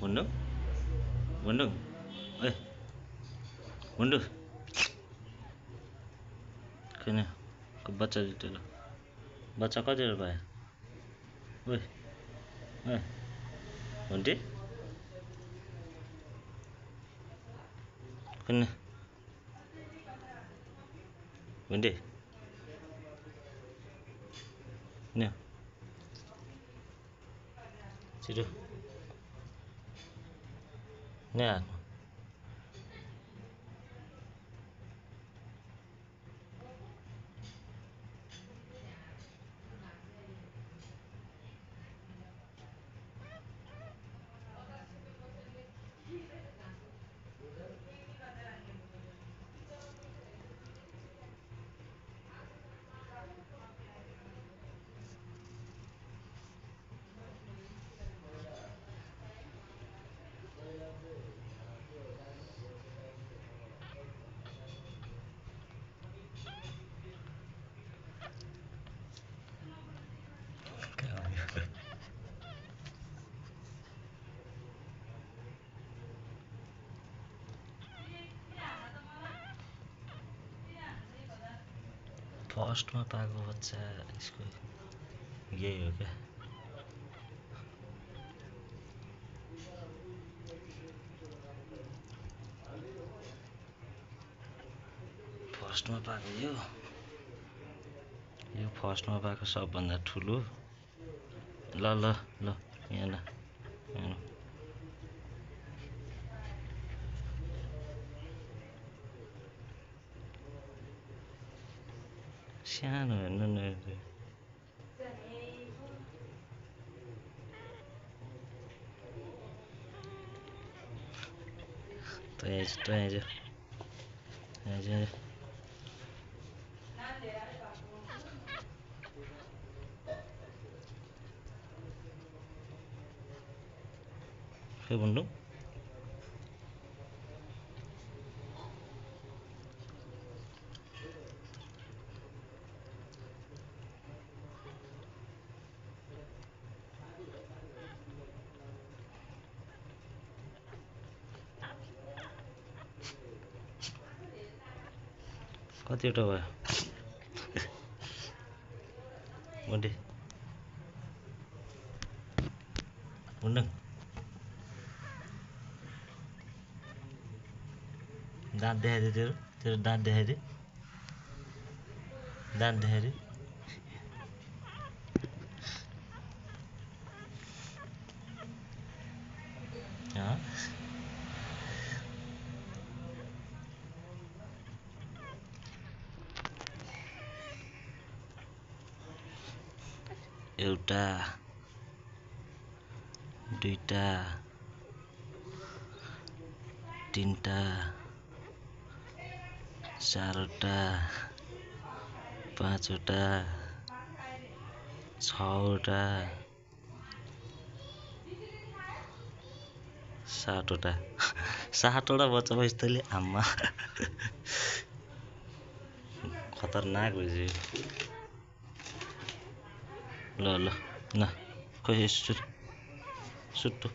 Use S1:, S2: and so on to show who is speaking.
S1: मुन्डु मुन्डु ए मुन्डु किन बच्चा जितेर बच्चा कतिवटा भयो ओए ए हुन्टे किन हुन्टे न छिटो न फर्स्ट में पाएको बच्चा इसको यही हो क्या फर्स्ट में पाएको यो फर्स्ट में पाएको सबभन्दा ठुलो ल ल ल यहाँ ल सानो हेर्नु न तँ यहाँ के भन्नु कतिवटा भयो मुन्टे मुन्डु दाँत देखाइदियो तेरो दाँत देखाइदियो दाँत देखाइदियो एउटा दुईटा तीनटा चारवटा पाँचवटा छवटा सातवटा बच्चा भयो यस्तोले आम्मा खतरनाक भइसक्यो ल ल ल खोइ सुट्टो